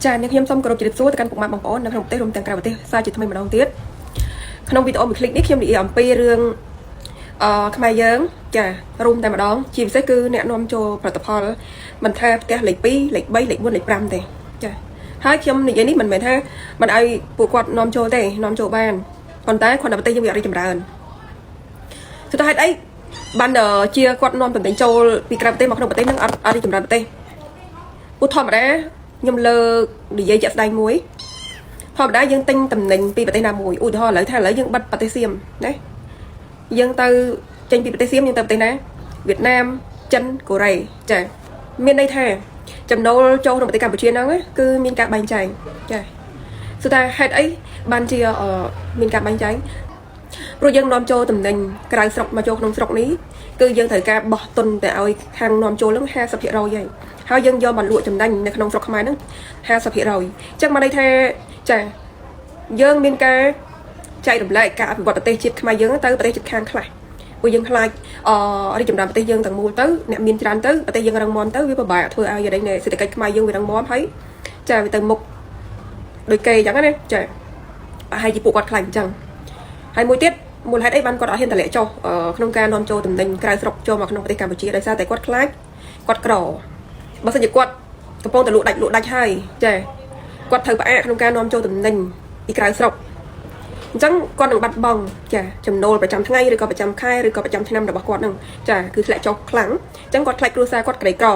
ចាអ្នកខ្ញុំសូមគោរពជម្រាបសួរទៅកាន់ពុកម៉ែបងប្អូននៅក្នុងប្រទេសរួមទាំងក្រៅប្រទេសសារជាថ្មីម្ដងទៀតក្នុងវីដេអូមួយคลิปនេះខ្ញុំនិយាយអំពីរឿងខ្មែរយើងចារួមតែម្ដងជាពិសេសគឺអ្នកនាំចូលផលិតផលមិនថាផ្ទះលេខ2លេខ3លេខ4លេខ5ទេចាហើយខ្ញុំនិយាយនេះមិនមែនថាមិនឲ្យពួកគាត់នាំចូលទេនាំចូលបានប៉ុន្តែគាត់នៅប្រទេសយើងវាអត់រីចម្រើនគឺថាហេតុអីបានជាគាត់នាំតំណែងចូលពីក្រៅប្រទេសមកក្នុងប្រទេសនឹងអត់រីចម្រើនប្រទេសឧទាហរណ៍ធម្មតាខ្ញុំលើកនិយាយជាក់ស្ដែងមួយធម្មតាយើងទិញតំណែងពីប្រទេសណាមួយឧទាហរណ៍ឥឡូវថាឥឡូវយើងបិទប្រទេសសៀមណាយើងទៅចេញពីប្រទេសសៀមយើងទៅប្រទេសណាវៀតណាមចិនកូរ៉េចាមានន័យថាចំណូលចូលក្នុងប្រទេសកម្ពុជាហ្នឹងគឺមានការបែងចែកចាសួរថាហេតុអីបានជាមានការបែងចែកព្រោះយើងនាំចូលតំណែងក្រៅស្រុកមកចូលក្នុងស្រុកនេះគឺយើងត្រូវការបោះទុនទៅឲ្យខាងនាំចូលហ្នឹង 50% ហើយយើងយកមកលក់ចំណេញនៅក្នុងស្រុកខ្មែរហ្នឹង 50% អញ្ចឹងមកន័យថាចាយើងមានការចែករំលែកការអភិវឌ្ឍប្រទេសជាតិខ្មែរយើងទៅប្រទេសជិតខាងខ្លះព្រោះយើងខ្លាចរីកចម្រើនប្រទេសយើងទាំងមូលទៅអ្នកមានច្រើនទៅប្រទេសយើងរឹងមាំទៅវាពិបាកធ្វើឲ្យសេដ្ឋកិច្ចខ្មែរយើងវារឹងមាំហើយចាវាទៅមុខដូចគេអញ្ចឹងណាចាប្រហែលជាពួកគាត់ខ្លាចអញ្ចឹងហើយមួយទៀតមូលហេតុអីបានគាត់អត់ហ៊ានតម្លាក់ចុះក្នុងការនាំចូលតំណែងក្រៅស្រុកចូលមកក្នុងប្រទេសកម្ពុជាដោយសារតែគាត់ខ្លាចគាត់ក្របើសិនជាគាត់កំពុងតែលក់ដាច់ហើយចាគាត់ត្រូវផ្អាកក្នុងការនាំចូលតំណែងពីក្រៅស្រុកអញ្ចឹងគាត់នឹងបាត់បង់ចាចំណូលប្រចាំថ្ងៃឬក៏ប្រចាំខែឬក៏ប្រចាំឆ្នាំរបស់គាត់នឹងចាគឺធ្លាក់ចុះខ្លាំងអញ្ចឹងគាត់ខ្លាចគ្រួសារគាត់ក្រីក្រ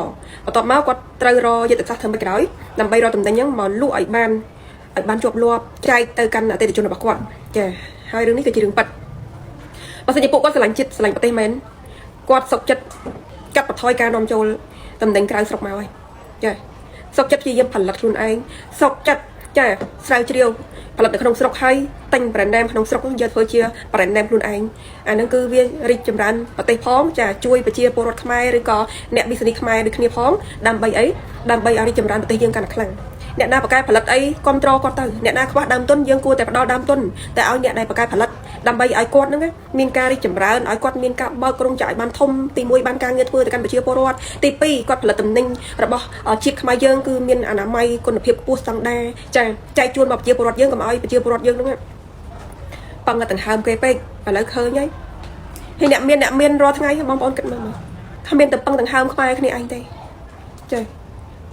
បន្ទាប់មកគាត់ត្រូវរយុទ្ធសាស្ត្រធ្វើមិនក្រោយដើម្បីរកតំណែងហ្នឹងមកលក់ឲ្យបានជាប់លាប់ចែកទៅកាន់អតិថិជនរបស់គាត់ចាហើយរឿងនេះគឺជារឿងប៉ិតបើសិនជាពួកគាត់ស្រឡាញ់ជាតិស្រឡាញ់ប្រទេសមែនគាត់សុខចិត្តកាត់បន្ថយការនាំចូលតំណែងក្រៅស្រុកមកហើយចាសុខចិត្តព្យាយាមផលិតខ្លួនឯងសុខចិត្តចាស្រាវជ្រាវផលិតនៅក្នុងស្រុកហើយតែង brand name ក្នុងស្រុកយកធ្វើជា brand name ខ្លួនឯងអាហ្នឹងគឺវារីកចម្រើនប្រទេសផងចាជួយប្រជាពលរដ្ឋខ្មែរឬក៏អ្នក business ខ្មែរដូចគ្នាផងដើម្បីអីដើម្បីឲ្យរីកចម្រើនប្រទេសយើងកាន់តែខ្លាំងអ្នកណាបកកែផលិតអីគ្រប់គ្រងគាត់ទៅអ្នកណាខ្វះដើមទុនយើងគួរតែផ្ដល់ដើមទុនតែឲ្យអ្នកដែលបកកែផលិតដើម្បីឲ្យគាត់ហ្នឹងមានការរីកចម្រើនឲ្យគាត់មានការបើកក្រុមចាយបានធំទី1បានការងារធ្វើទៅកាន់ប្រជាពលរដ្ឋទី2គាត់ផលិតតំណែងរបស់ជាតិខ្មែរយើងគឺមានអនាម័យគុណភាពខ្ពស់ស្តង់ដារចាចែកជូនមកប្រជាពលរដ្ឋយើងកុំឲ្យប្រជាពលរដ្ឋយើងហ្នឹងប៉ឹងតែដង្ហើមគេពេកឥឡូវឃើញហើយអ្នកមានរាល់ថ្ងៃបងប្អូនគិតមើលថាមានតែប៉ឹងដង្ហើមខ្មែរគ្នាឯងទេចា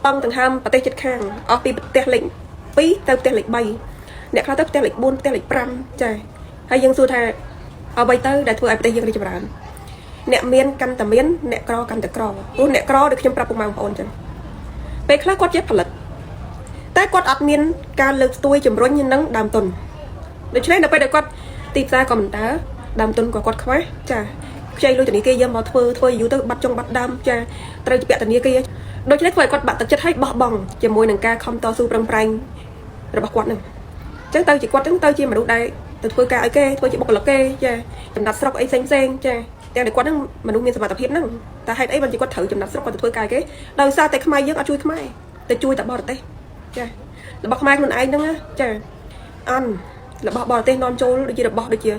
ប៉ឹងដង្ហើមប្រទេសជិតខាងអស់ពីប្រទេសលេខ2ទៅប្រទេសលេខ3អ្នកខ្លះទៅប្រទេសលេខ4ប្រទេសលេខ5ចាហើយយើងសួរថាអ្វីទៅដែលធ្វើឲ្យប្រទេសយើងរីកចម្រើនអ្នកមានកាន់តែមានអ្នកក្រកាន់តែក្រព្រោះអ្នកក្រដូចខ្ញុំប្រាប់ពុកម៉ែបងប្អូនចឹងពេលខ្លះគាត់ចេះផលិតតែគាត់អត់មានការលើកស្ទួយជំរុញនឹងដើមទុនដូច្នេះដល់ពេលដែលគាត់ទីផ្សារក៏មិនតើដើមទុនក៏គាត់ខ្វះចាខ្ចីលុយធនាគារយកមកធ្វើយូរទៅបាត់ចុងបាត់ដើមចាត្រូវជាពាក់ធនាគារដូច្នេះធ្វើឲ្យគាត់បាក់ទឹកចិត្តឲ្យបោះបង់ជាមួយនឹងការខំតស៊ូប្រឹងប្រែងរបស់គាត់នឹងអញ្ចឹងទៅជាគាត់ទៅជាមនុស្សដែលទៅធ្វើការឲ្យគេធ្វើជាបុគ្គលិកគេចាចំណាត់ស្រុកអីផ្សេងចាទាំងតែគាត់ហ្នឹងមនុស្សមានសមត្ថភាពហ្នឹងតែហេតុអីបានជាគាត់ត្រូវចំណាត់ស្រុកគាត់ទៅធ្វើការគេដោយសារតែខ្មែរយើងអត់ជួយខ្មែរទៅជួយតែបរទេសចារបស់ខ្មែរខ្លួនឯងហ្នឹងចាអន់របស់បរទេសនាំចូលដូចជារបស់ដូចជា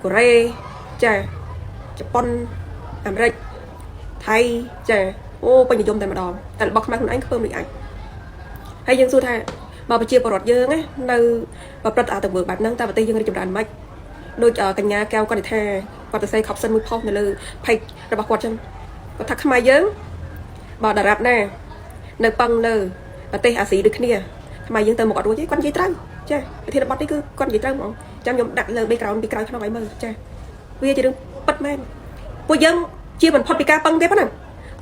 កូរ៉េចាជប៉ុនអាមេរិកថៃចាអូពេញនិយមតែម្ដងតែរបស់ខ្មែរខ្លួនឯងខ្ពើមដូចអាចហើយយើងសួរថាបើប្រជាពលរដ្ឋយើងនៅប្រព្រឹត្តទៅធ្វើបែបហ្នឹងតែប្រទេសយើងរីកចម្រើនមិនដូចកញ្ញាកែវគាត់ថាគាត់ទៅសេខប់សិនមួយផុសនៅលើ page របស់គាត់ចឹងគាត់ថាខ្មែរយើងបើតារាប់ណានៅប៉ឹងនៅប្រទេសអាស៊ីដូចគ្នាខ្មែរយើងទៅមកអត់រួចទេគាត់និយាយត្រូវចាប្រធានបទនេះគឺគាត់និយាយត្រូវហ្មងចាំខ្ញុំដាក់លើ background ពីក្រោយក្នុងឲ្យមើលចាវាជារឿងប៉ិតមែនពួកយើងជាមិនផុតពីការប៉ឹងទេប៉ុណ្ណា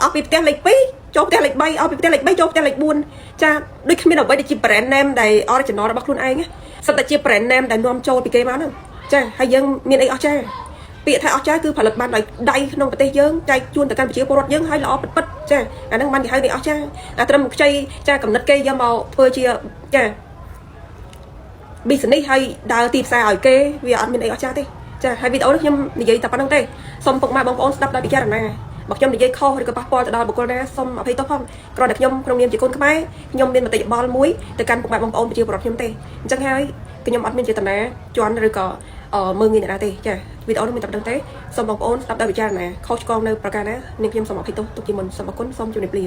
អស់ពីផ្ទះលេខ2ចូលផ្ទះលេខ3អស់ពីផ្ទះលេខ3ចូលផ្ទះលេខ4ចាដូចគ្មានអ្វីដែលជា brand name ដែល original របស់ខ្លួនឯងសិតតែជា brand name ដែលនាំចូលពីគេមកហ្នឹងចាហើយយើងមានអីអស្ចារ្យពាក្យថាអស្ចារ្យគឺផលិតបានដោយដៃក្នុងប្រទេសយើងចែកជូនទៅកាន់ប្រជាពលរដ្ឋយើងហើយល្អពិតចាអាហ្នឹងបានគេហៅនេះអស្ចារ្យអាត្រឹមខ្ចីចាកំណត់គេយកមកធ្វើជាចា business ហើយដើរទីផ្សារឲ្យគេវាអត់មានអីអស្ចារ្យទេចាហើយវីដេអូនេះខ្ញុំនិយាយតែប៉ុណ្្នឹងទេសូមពុកម៉ែបងប្អូនស្ដាប់ដោយពិចារណាបើខ្ញុំនិយាយខុសឬក៏ប៉ះពាល់ទៅដល់បុគ្គលណាសូមអភ័យទោសផងគ្រាន់តែខ្ញុំក្នុងនាមជាកូនខ្មែរខ្ញុំមានមតិយោបល់មួយទៅកាន់ពុកម៉ែបងប្អូនប្រជាពលរដ្ឋខ្ញុំទេអញ្ចឹងហើយខ្ញុំអត់មានចេតនាជន់ឬក៏មើងងាយអ្នកណាទេចាវីដេអូនេះមានតែប៉ុណ្្នឹងទេសូមបងប្អូនស្ដាប់ដោយពិចារណាខុសឆ្គងនៅប្រការណានាងខ្ញុំសូមអភ័យទោសទុកជាមុនសូមអរគុណសូមជម្រាបលា